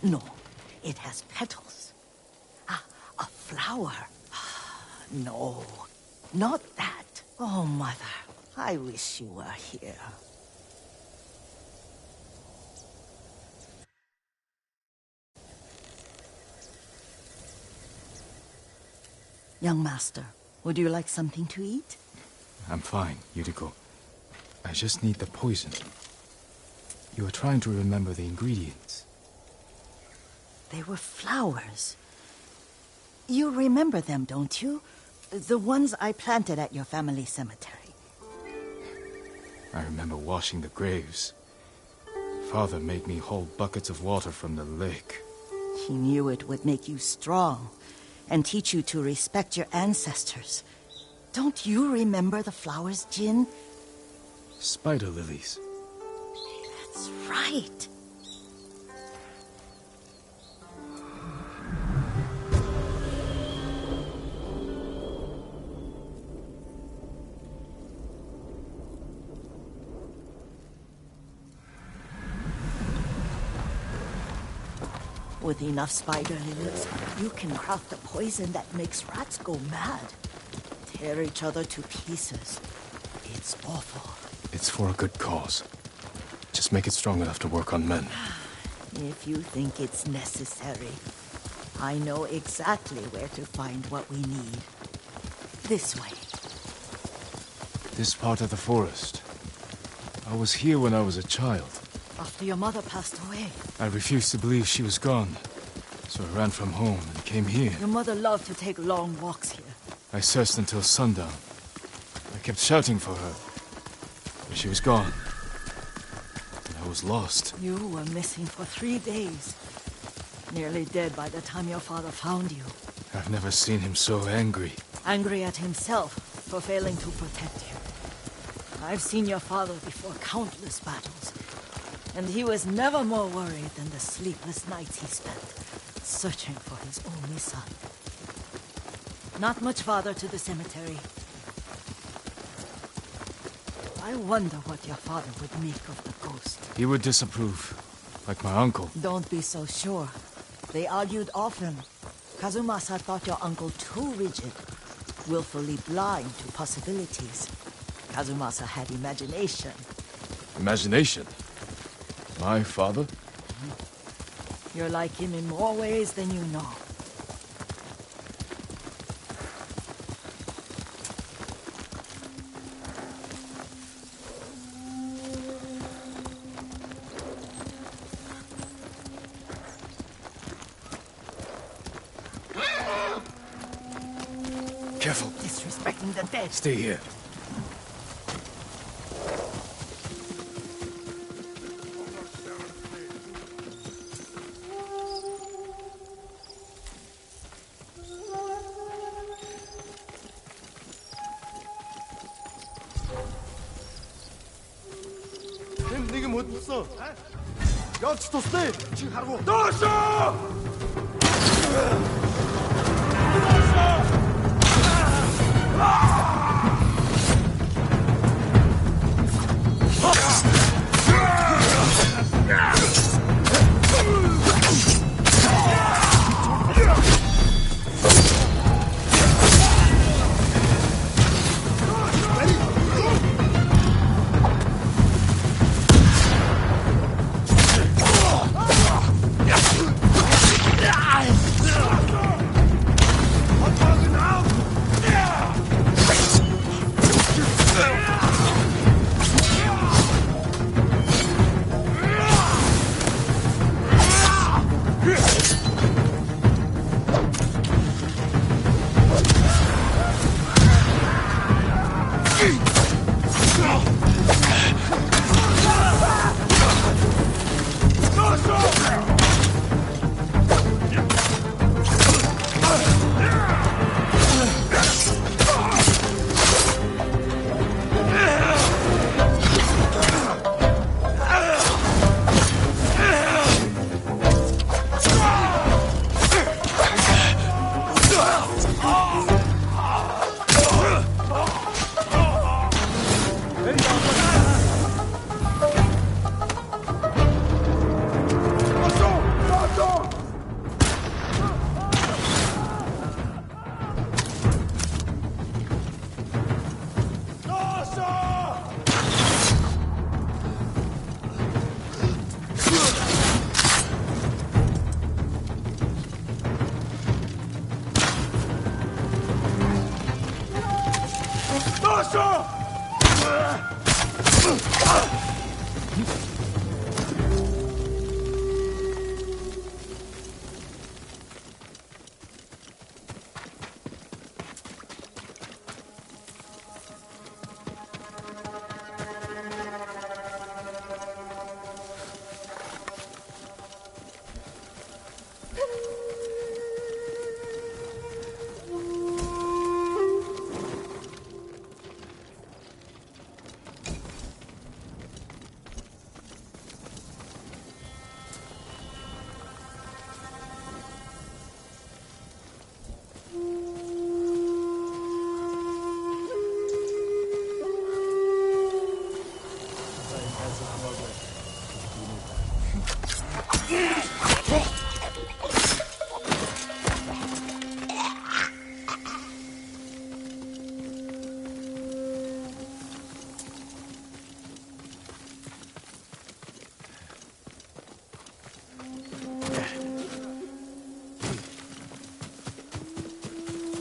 No, it has petals. Ah, a flower. No, not that. Oh, Mother, I wish you were here. Young master, would you like something to eat? I'm fine, Yuriko. I just need the poison. You were trying to remember the ingredients. They were flowers. You remember them, don't you? The ones I planted at your family cemetery. I remember washing the graves. Father made me hold buckets of water from the lake. He knew it would make you strong and teach you to respect your ancestors. Don't you remember the flowers, Jin? Spider lilies. That's right. With enough spider lilies, you can craft a poison that makes rats go mad. Tear each other to pieces. It's awful. It's for a good cause. Just make it strong enough to work on men. If you think it's necessary, I know exactly where to find what we need. This way. This part of the forest. I was here when I was a child. After your mother passed away. I refused to believe she was gone. So I ran from home and came here. Your mother loved to take long walks here. I searched until sundown. I kept shouting for her. But she was gone. And I was lost. You were missing for 3 days. Nearly dead by the time your father found you. I've never seen him so angry. Angry at himself for failing to protect you. I've seen your father before countless battles. And he was never more worried than the sleepless nights he spent searching for his only son. Not much farther to the cemetery. I wonder what your father would make of the ghost. He would disapprove, like my uncle. Don't be so sure. They argued often. Kazumasa thought your uncle too rigid, willfully blind to possibilities. Kazumasa had imagination. Imagination? My father? You're like him in more ways than you know. Careful. Disrespecting the dead. Stay here. Явж тусдээ. Чи харав уу? Доошоо!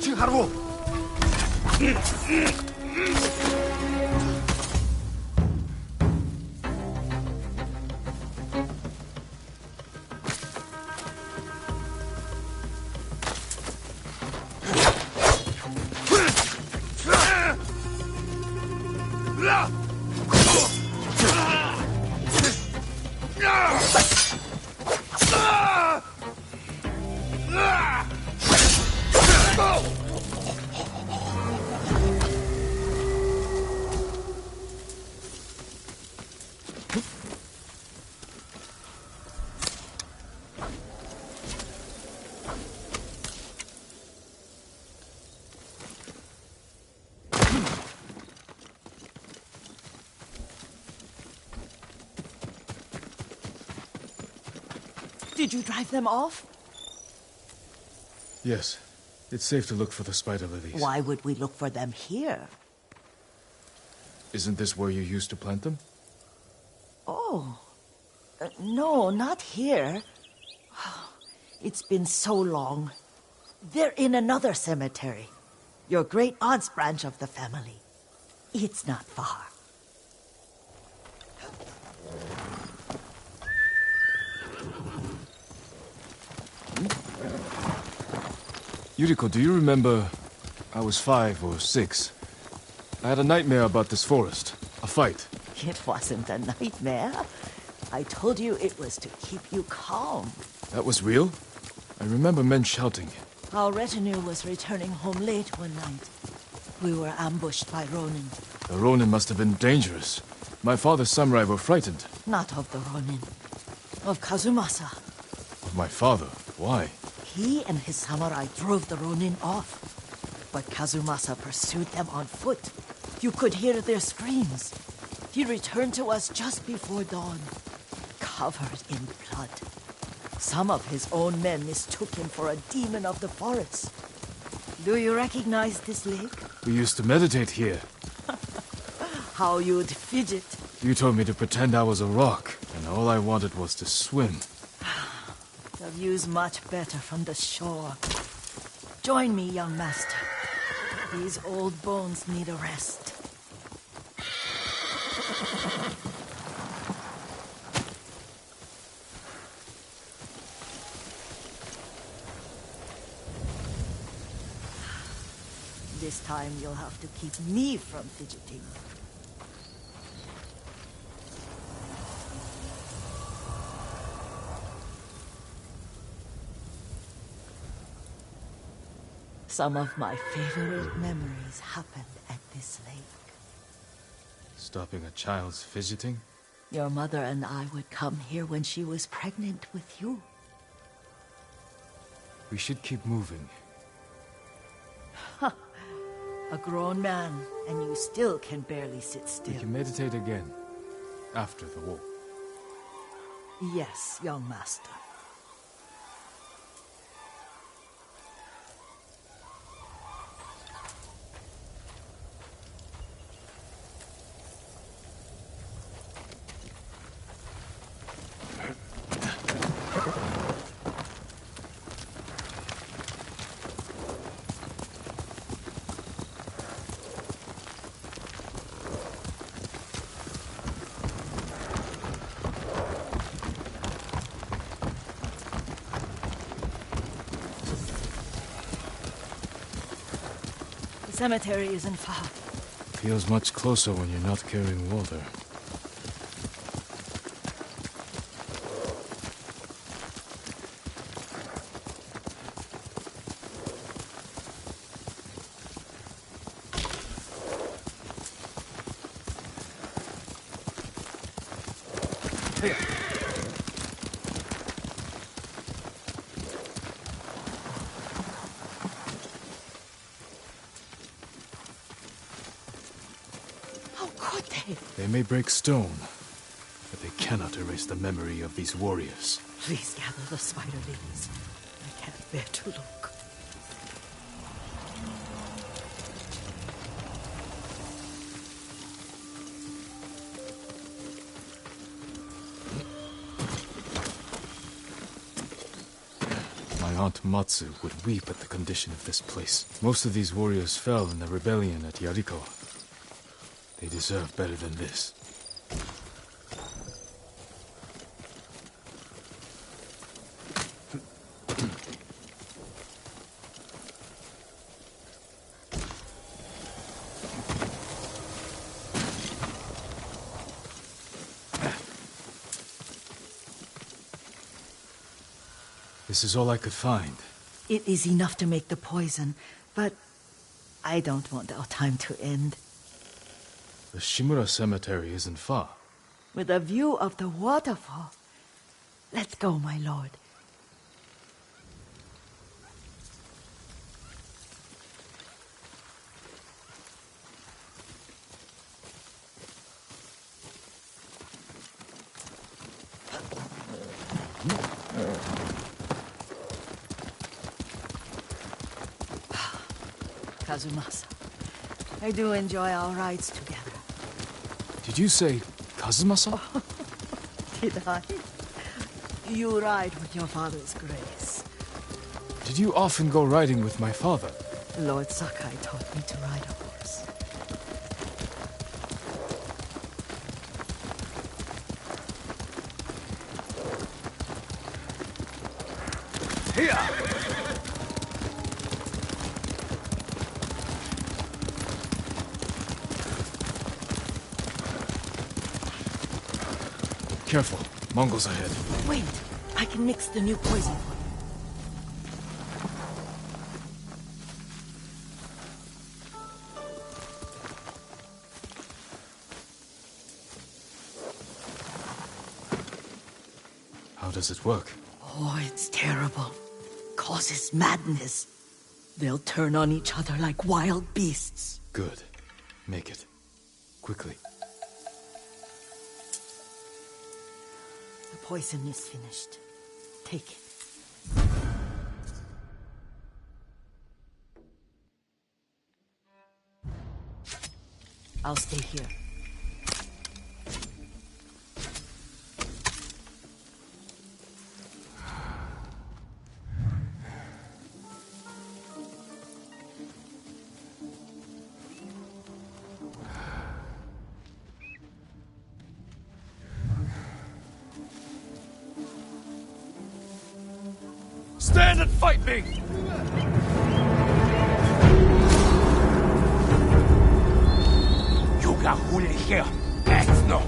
Чи харвуу. Did you drive them off? Yes. It's safe to look for the spider lilies. Why would we look for them here? Isn't this where you used to plant them? Oh. No, not here. It's been so long. They're in another cemetery. Your great-aunt's branch of the family. It's not far. Yuriko, do you remember... I was 5 or 6. I had a nightmare about this forest. A fight. It wasn't a nightmare. I told you it was to keep you calm. That was real? I remember men shouting. Our retinue was returning home late one night. We were ambushed by Ronin. The Ronin must have been dangerous. My father's samurai were frightened. Not of the Ronin. Of Kazumasa. Of my father? Why? He and his samurai drove the Ronin off. But Kazumasa pursued them on foot. You could hear their screams. He returned to us just before dawn, covered in blood. Some of his own men mistook him for a demon of the forest. Do you recognize this lake? We used to meditate here. How you'd fidget. You told me to pretend I was a rock, and all I wanted was to swim. The view's much better from the shore. Join me, young master. These old bones need a rest. This time you'll have to keep me from fidgeting. Some of my favorite memories happened at this lake. Stopping a child's fidgeting? Your mother and I would come here when she was pregnant with you. We should keep moving. A grown man, and you still can barely sit still. We can meditate again, after the war. Yes, young master. cemetery isn't far. Feels much closer when you're not carrying water. How could they? They may break stone, but they cannot erase the memory of these warriors. Please gather the spider lilies. I can't bear to look. My Aunt Matsu would weep at the condition of this place. Most of these warriors fell in the rebellion at Yarikawa. They deserve better than this. This is all I could find. It is enough to make the poison, but I don't want our time to end. The Shimura Cemetery isn't far. With a view of the waterfall. Let's go, my lord. Kazumasa, I do enjoy our rides together. Did you say Kazumasa? Did I? You ride with your father's grace. Did you often go riding with my father? Lord Sakai taught me to ride a horse. Here! Careful. Mongols ahead. Wait, I can mix the new poison for you. How does it work? Oh, it's terrible. Causes madness. They'll turn on each other like wild beasts. Good. Make it. Quickly. The poison is finished. Take it. I'll stay here. Stand and fight me! You got Hule here. That's no.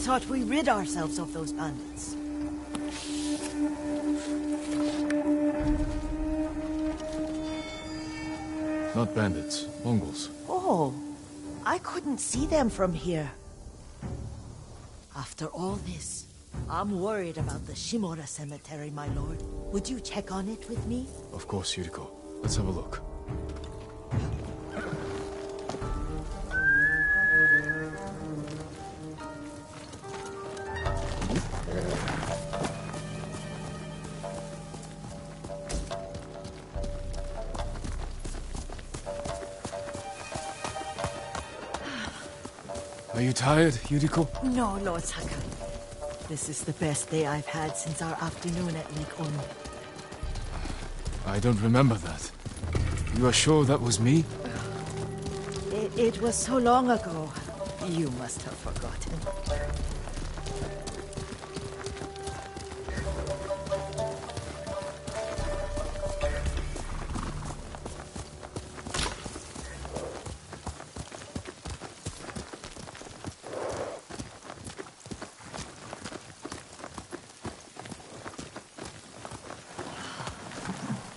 thought we rid ourselves of those bandits. Not bandits, Mongols. Oh, I couldn't see them from here. After all this, I'm worried about the Shimura cemetery, my lord. Would you check on it with me? Of course, Yuriko. Let's have a look. Are you tired, Yuriko? No, Lord Sakai. This is the best day I've had since our afternoon at Lake Ono. I don't remember that. You are sure that was me? It was so long ago. You must have forgotten.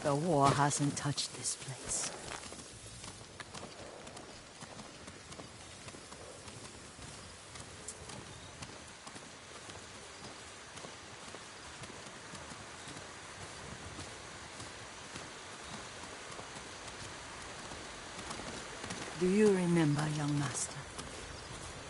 The war hasn't touched this place. Do you remember, young master?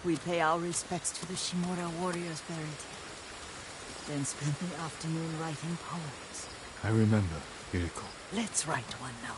We pay our respects to the Shimura warriors buried here, then spend the afternoon writing poems. I remember, Yuriko. Let's write one now.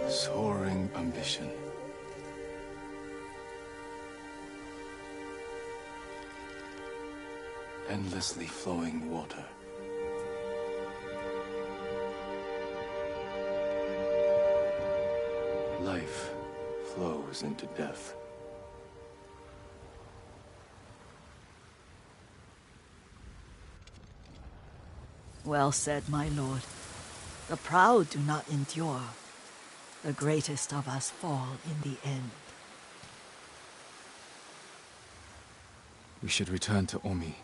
Soaring ambition. Endlessly flowing water. Life flows into death. Well said, my lord. The proud do not endure. The greatest of us fall in the end. We should return to Omi.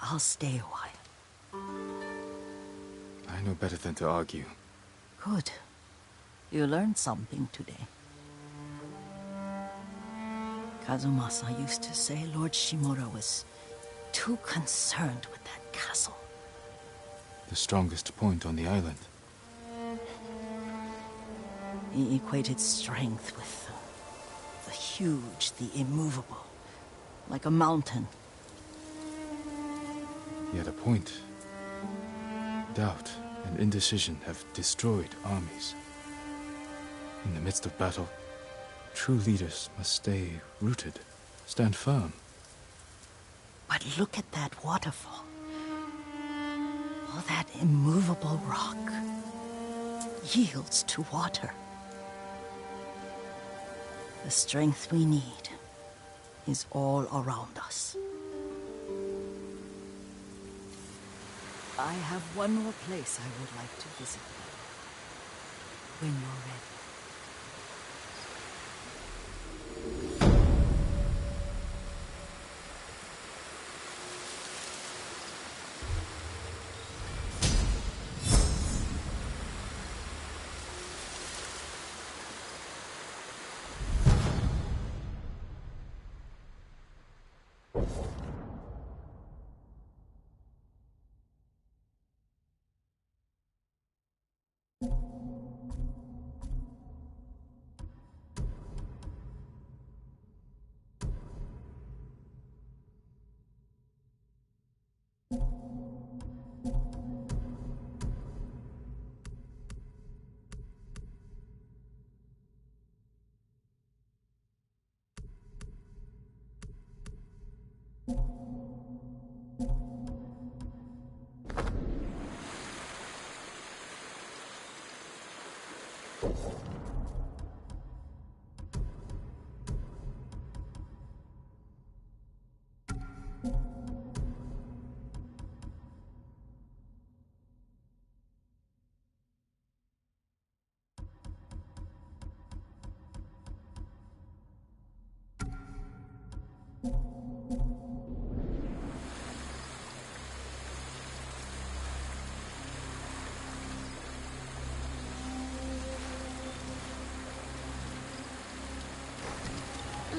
I'll stay a while. I know better than to argue. Good. You learned something today. Kazumasa used to say Lord Shimura was too concerned with that castle. The strongest point on the island. He equated strength with the huge, the immovable, like a mountain. He had a point. Doubt and indecision have destroyed armies. In the midst of battle, true leaders must stay rooted, stand firm. But look at that waterfall. All that immovable rock yields to water. The strength we need is all around us. I have one more place I would like to visit. When you're ready.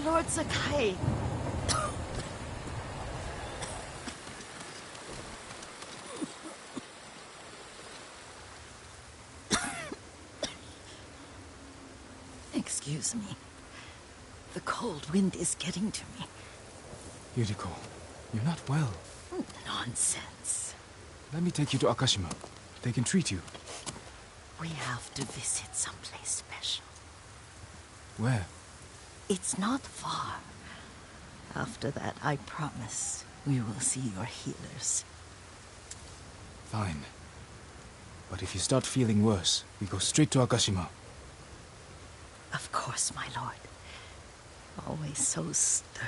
Lord Sakai. Excuse me. The cold wind is getting to me. Yuriko, you're not well. Nonsense. Let me take you to Akashima. They can treat you. We have to visit someplace special. Where? It's not far. After that, I promise we will see your healers. Fine. But if you start feeling worse, we go straight to Akashima. Of course, my lord. Always so stern.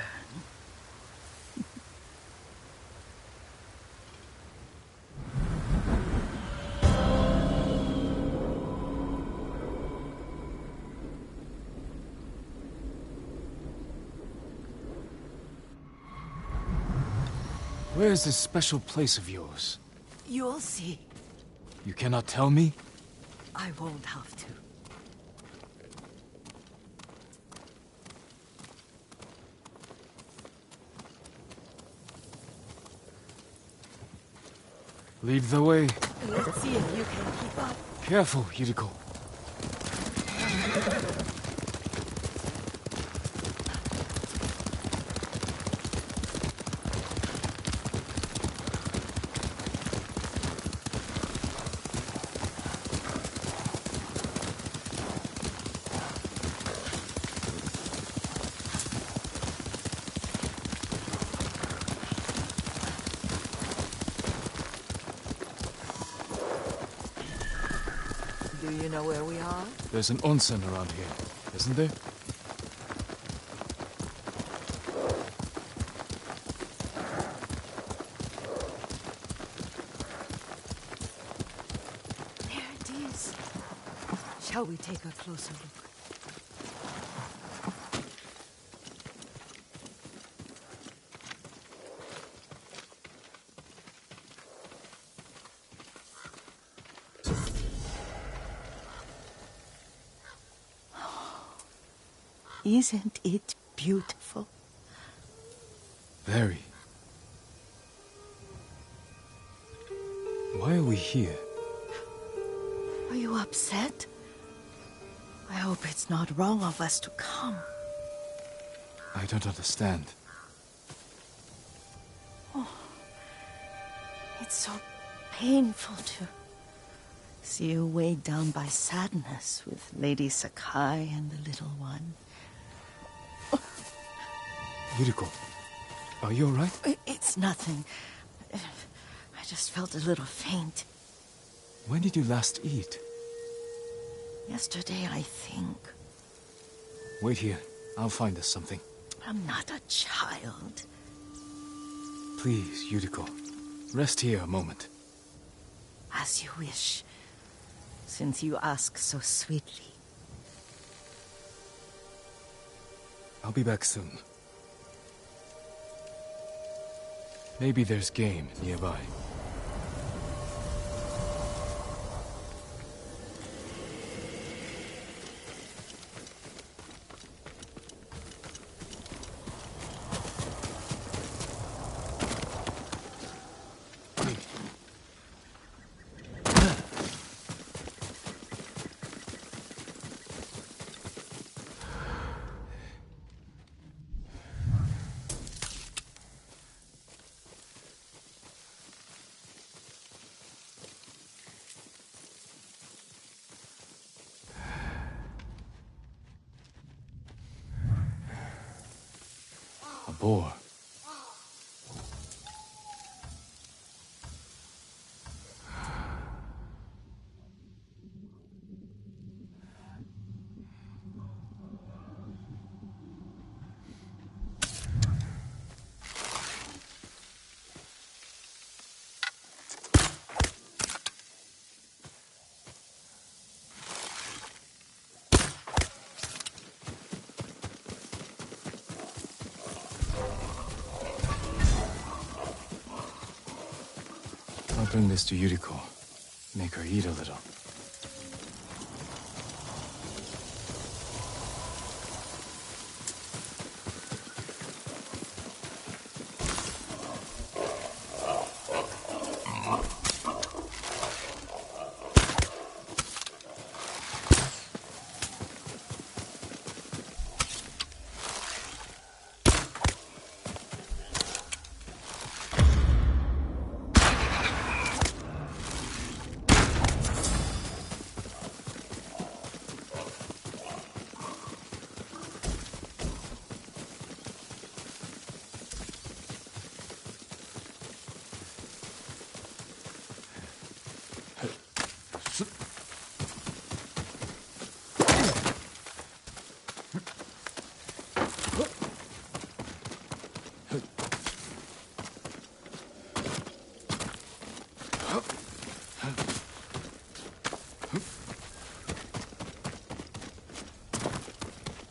Where is this special place of yours? You'll see. You cannot tell me? I won't have to. Lead the way. Let's see if you can keep up. Careful, Yuriko. Do you know where we are? There's an onsen around here, isn't there? There it is. Shall we take a closer look? Isn't it beautiful? Very. Why are we here? Are you upset? I hope it's not wrong of us to come. I don't understand. It's so painful to see you weighed down by sadness with Lady Sakai and the little one. Yuriko, are you alright? It's nothing. I just felt a little faint. When did you last eat? Yesterday, I think. Wait here. I'll find us something. I'm not a child. Please, Yuriko. Rest here a moment. As you wish, since you ask so sweetly. I'll be back soon. Maybe there's game nearby. A boar. I'll bring this to Yuriko. Make her eat a little.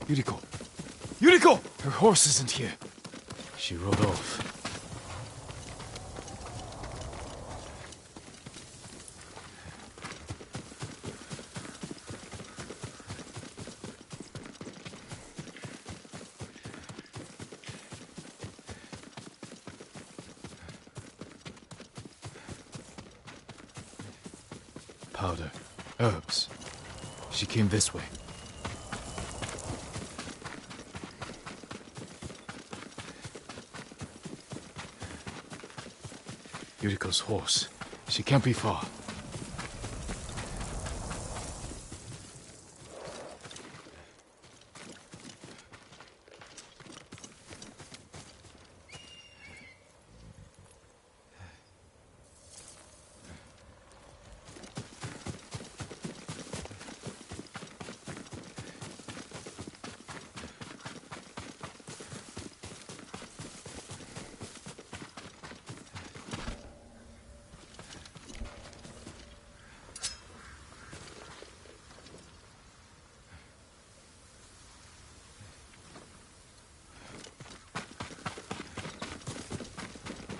Yuriko! Yuriko! Her horse isn't here. She rode off. Powder. Herbs. She came this way. Yuriko's horse. She can't be far.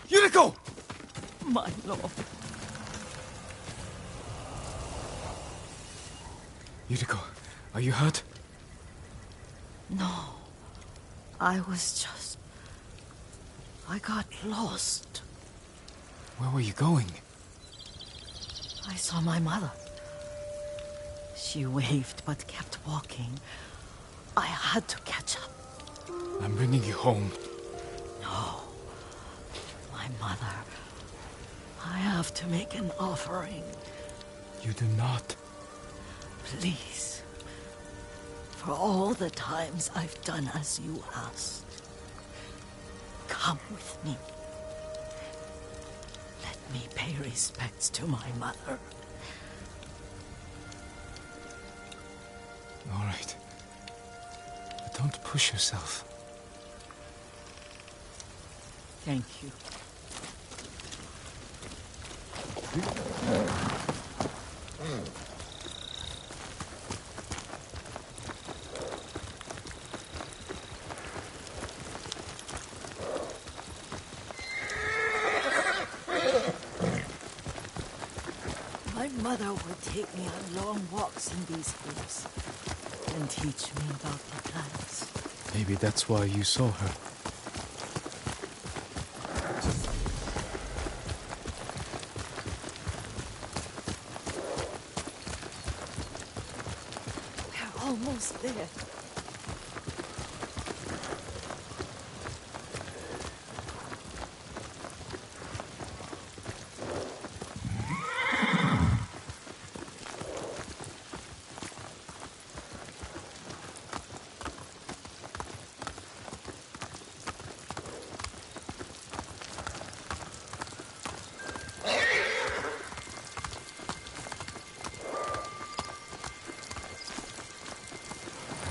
Yuriko! My lord. Yuriko, are you hurt? No. I got lost. Where were you going? I saw my mother. She waved but kept walking. I had to catch up. I'm bringing you home. No. My mother. I have to make an offering. You do not. Please. For all the times I've done as you asked. Come with me. Let me pay respects to my mother. All right. But don't push yourself. Thank you. My mother would take me on long walks in these hills and teach me about the plants. Maybe that's why you saw her. We're almost there.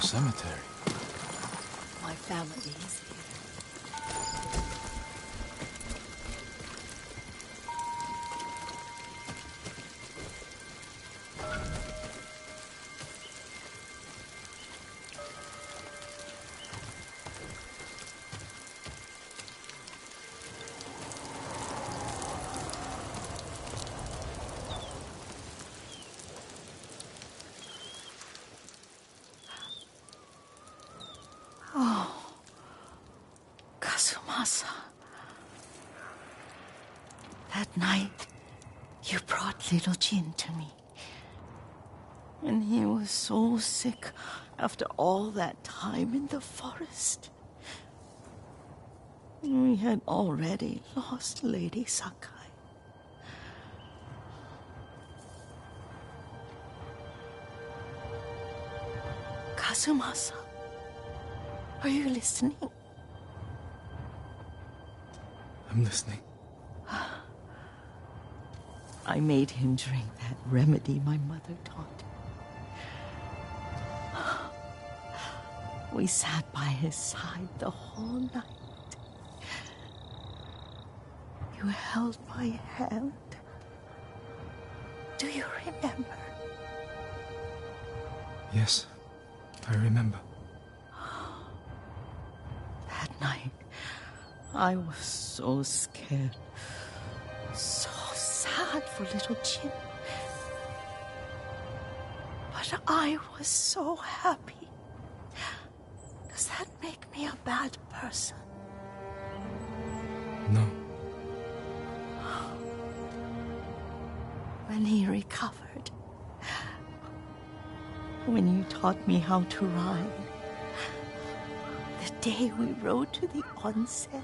Cemetery. My family is here. Kazumasa. That night, you brought little Jin to me. And he was so sick after all that time in the forest. We had already lost Lady Sakai. Kazumasa, are you listening? I'm listening. I made him drink that remedy my mother taught him. We sat by his side the whole night. You held my hand. Do you remember? Yes, I remember. That night, I was so scared. So sad for little Jin. But I was so happy. Does that make me a bad person? No. When he recovered, when you taught me how to ride, the day we rode to the onsen,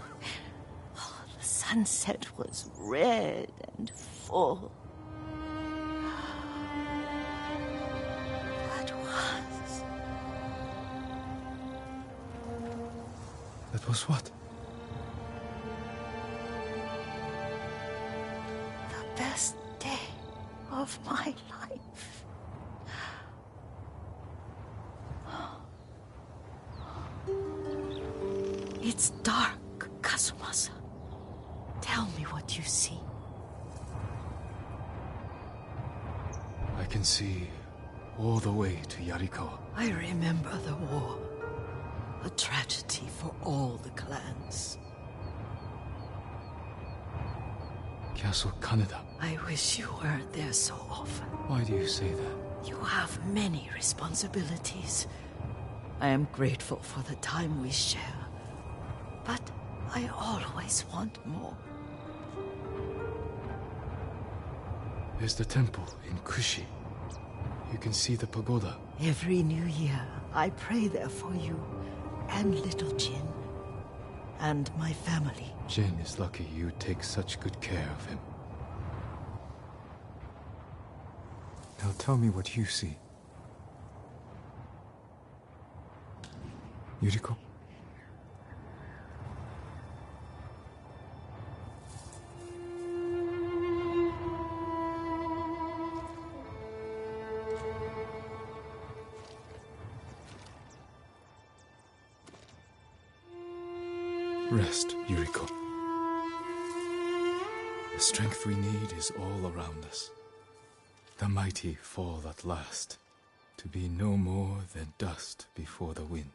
the sunset was red and full. That was what? The best day of my life. It's dark, Kazumasa. Tell me what you see. I can see all the way to Yarikawa. I remember the war. A tragedy for all the clans. Castle Kaneda. I wish you weren't there so often. Why do you say that? You have many responsibilities. I am grateful for the time we share. But I always want more. There's the temple in Kushi. You can see the pagoda. Every new year, I pray there for you and little Jin and my family. Jin is lucky you take such good care of him. Now tell me what you see. Yuriko? Rest, Yuriko. The strength we need is all around us. The mighty fall at last, to be no more than dust before the wind.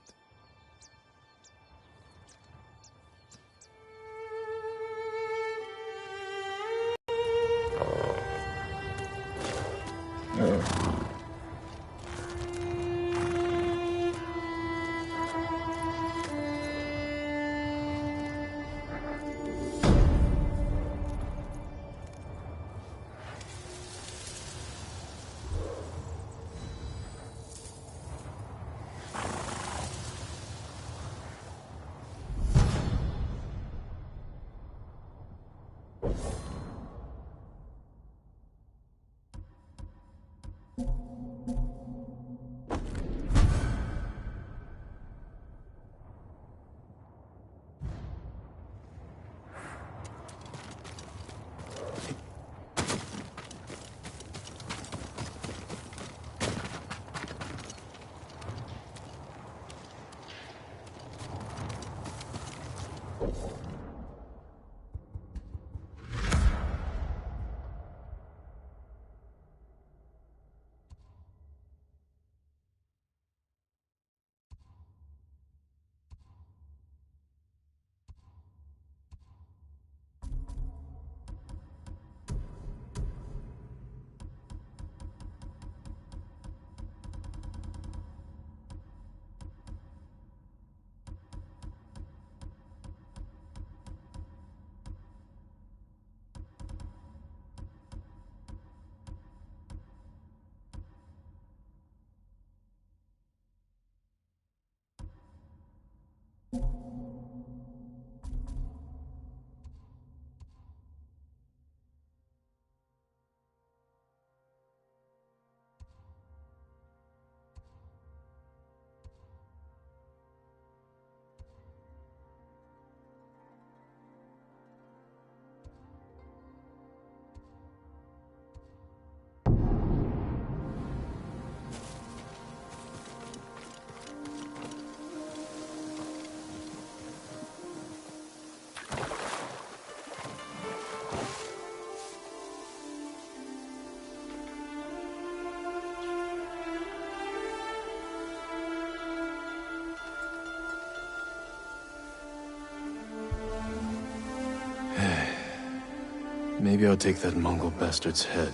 Maybe I'll take that Mongol bastard's head.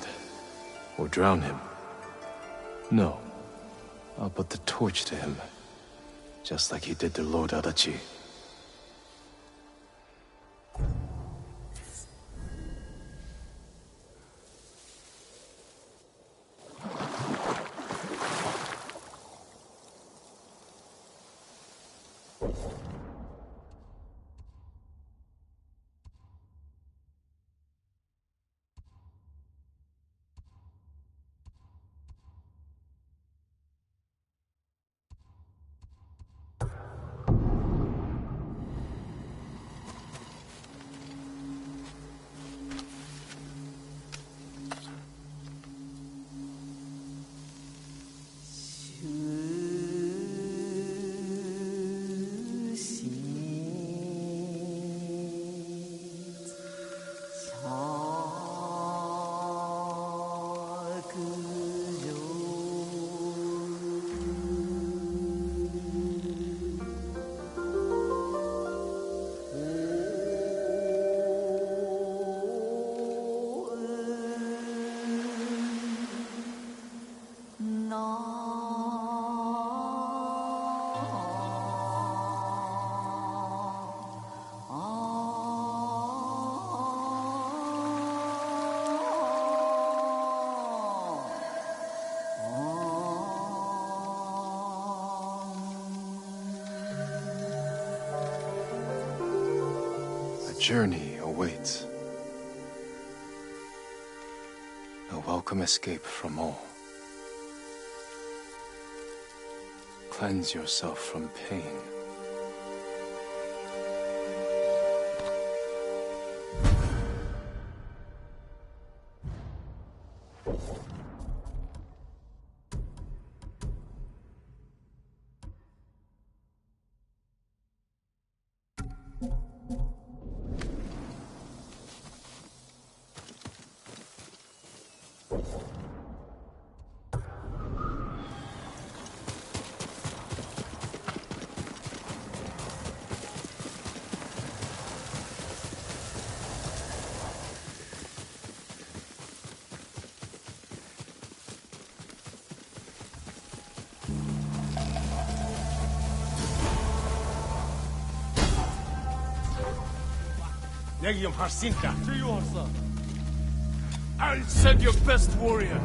Or drown him. No. I'll put the torch to him. Just like he did to Lord Adachi. Oh. journey awaits. A welcome escape from all. Cleanse yourself from pain. I'll send your best warrior.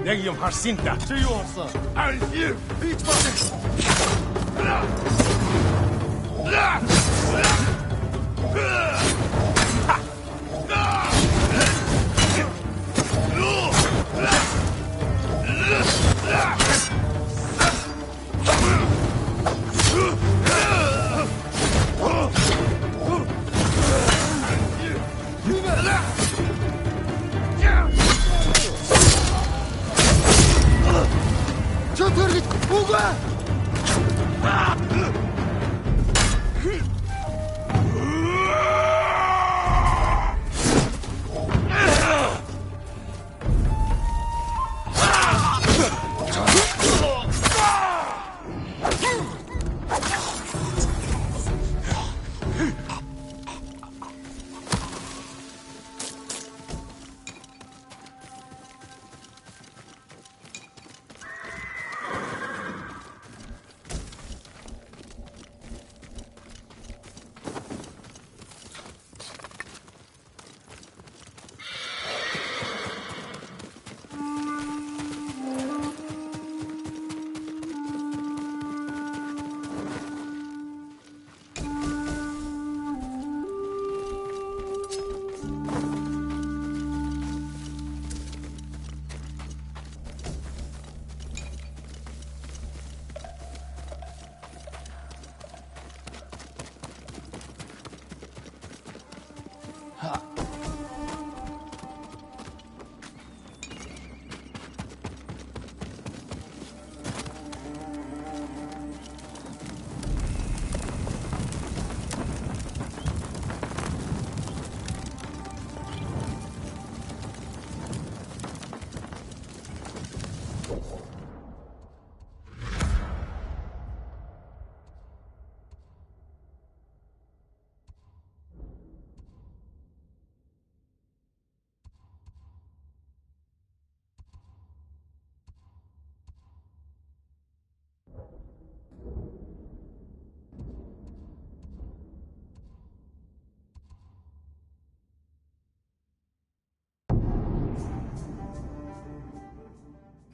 내기 좀 하신다. 주요없어. 알지.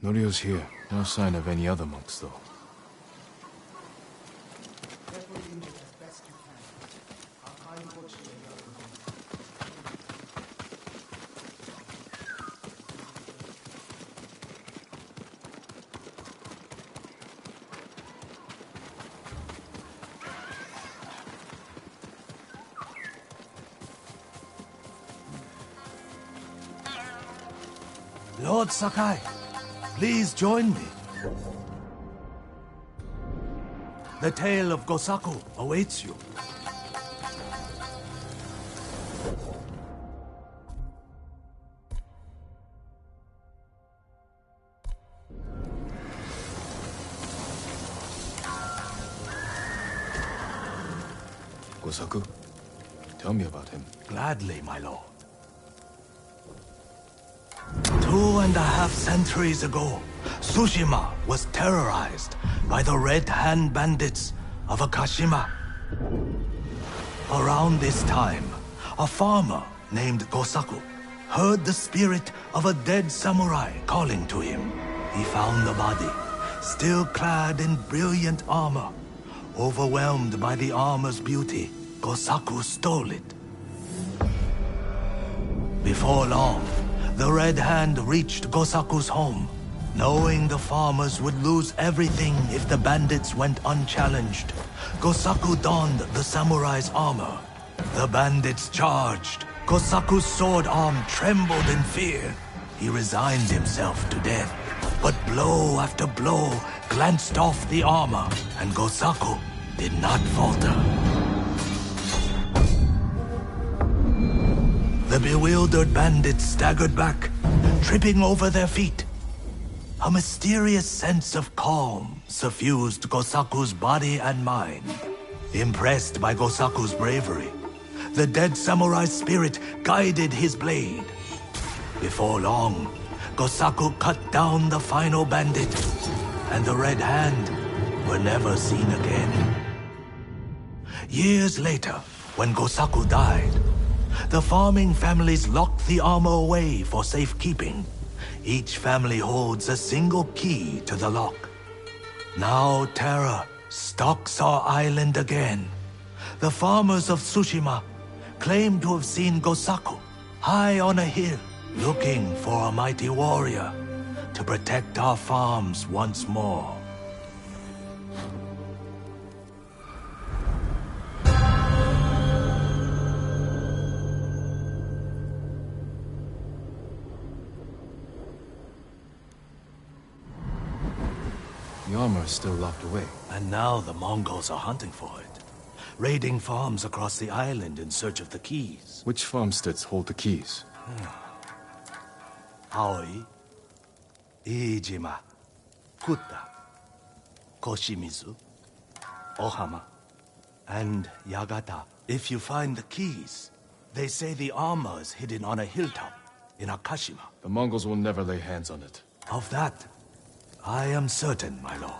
Norio's here. No sign of any other monks, though. Lord Sakai, please join me. The tale of Gosaku awaits you. Gosaku? Tell me about him. Gladly, my lord. 2.5 centuries ago, Tsushima was terrorized by the Red Hand bandits of Akashima. Around this time, a farmer named Gosaku heard the spirit of a dead samurai calling to him. He found the body, still clad in brilliant armor. Overwhelmed by the armor's beauty, Gosaku stole it. Before long, the Red Hand reached Gosaku's home. Knowing the farmers would lose everything if the bandits went unchallenged, Gosaku donned the samurai's armor. The bandits charged. Gosaku's sword arm trembled in fear. He resigned himself to death. But blow after blow glanced off the armor, and Gosaku did not falter. The bewildered bandits staggered back, tripping over their feet. A mysterious sense of calm suffused Gosaku's body and mind. Impressed by Gosaku's bravery, the dead samurai's spirit guided his blade. Before long, Gosaku cut down the final bandit, and the Red Hand were never seen again. Years later, when Gosaku died, the farming families locked the armor away for safekeeping. Each family holds a single key to the lock. Now terror stalks our island again. The farmers of Tsushima claim to have seen Gosaku high on a hill, looking for a mighty warrior to protect our farms once more. The armor is still locked away. And now the Mongols are hunting for it, raiding farms across the island in search of the keys. Which farmsteads hold the keys? Aoi, Iijima, Kuta, Koshimizu, Ohama, and Yagata. If you find the keys, they say the armor is hidden on a hilltop in Akashima. The Mongols will never lay hands on it. Of that, I am certain, my lord.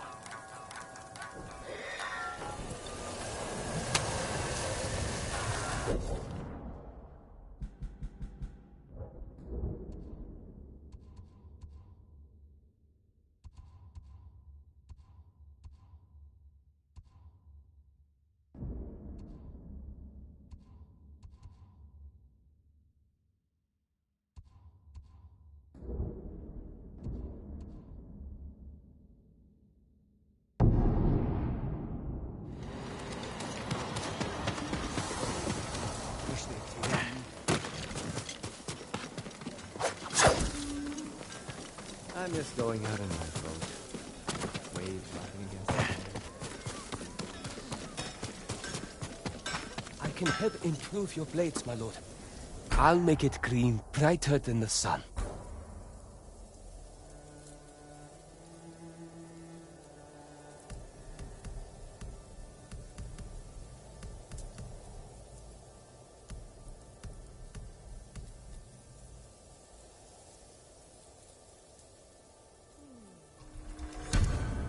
I'm just going out on my boat. Waves lapping against the water. I can help improve your blades, my lord. I'll make it green, brighter than the sun.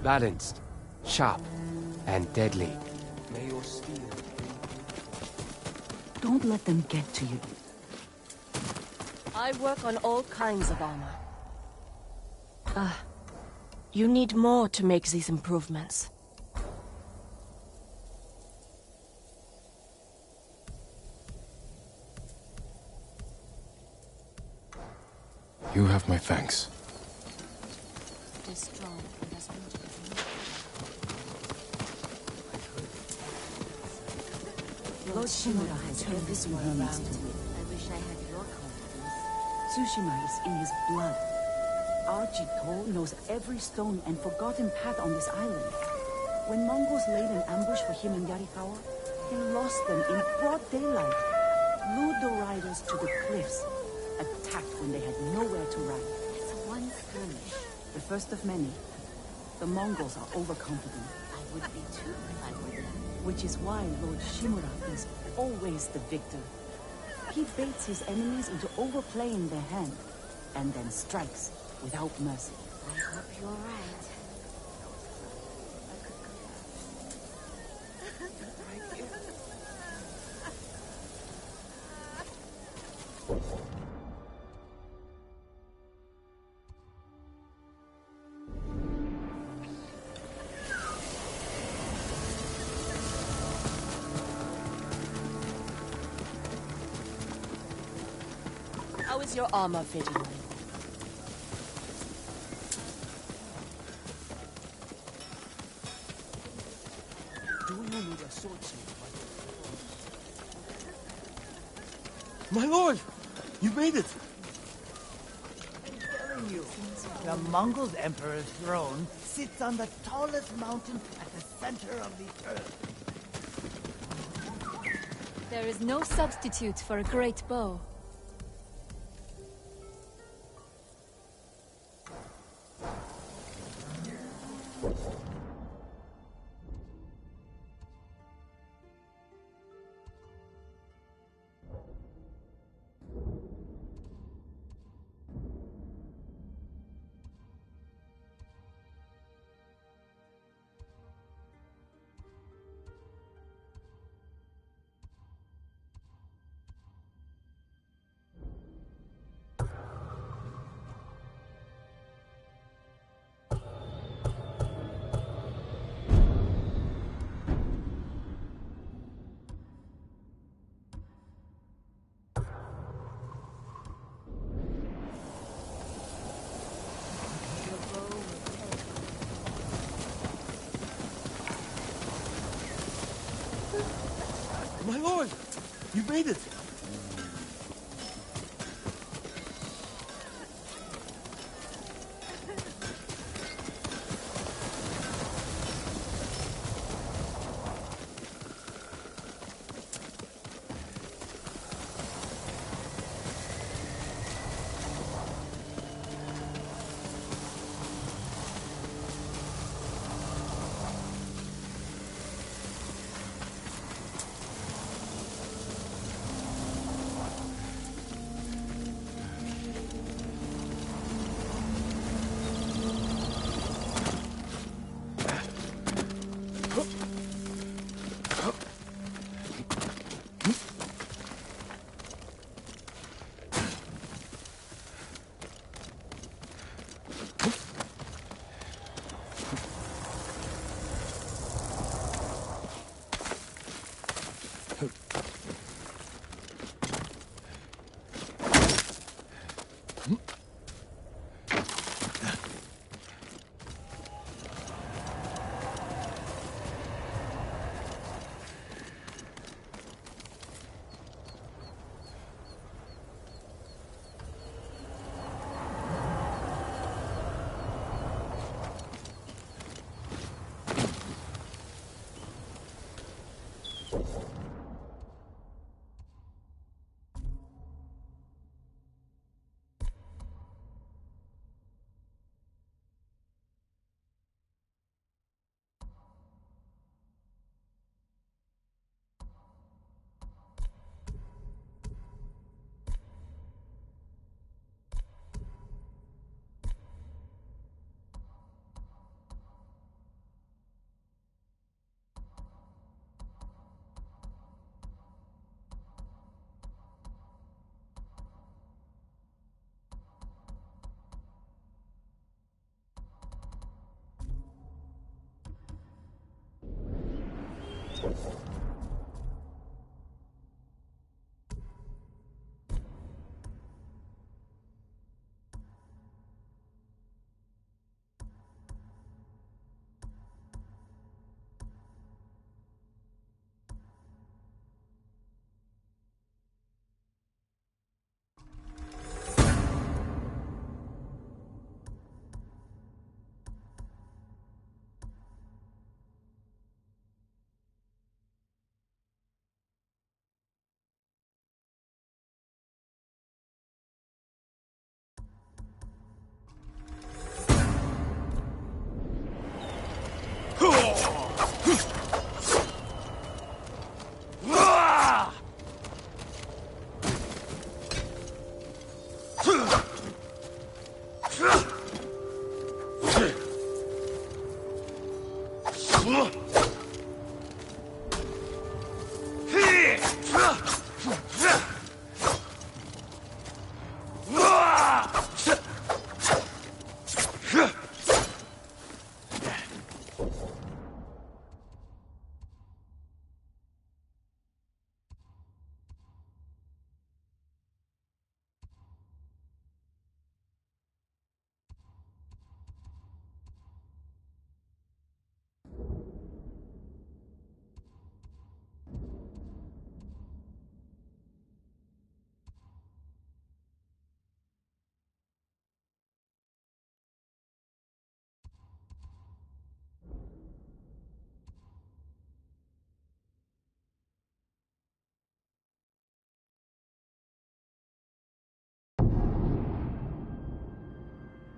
Balanced, sharp, and deadly. May your steel... Don't let them get to you. I work on all kinds of armor. You need more to make these improvements. You have my thanks. It is strong and has been to Lord Shimura has everything he needs to win. I wish I had your confidence. Tsushima is in his blood. Archito knows every stone and forgotten path on this island. When Mongols laid an ambush for him in Yarikawa, he lost them in broad daylight, lured the riders to the cliffs, attacked when they had nowhere to run. It's one skirmish. The first of many. The Mongols are overconfident. I would be too if I were them. Which is why Lord Shimura is always the victor. He baits his enemies into overplaying their hand, and then strikes without mercy. I hope you're right. How is your armor fitting? Do you need a sword smith? My lord! You made it! Telling you, the Mongol's emperor's throne sits on the tallest mountain at the center of the earth. There is no substitute for a great bow. My lord! You made it!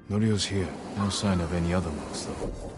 Norio's here. No sign of any other monks, though.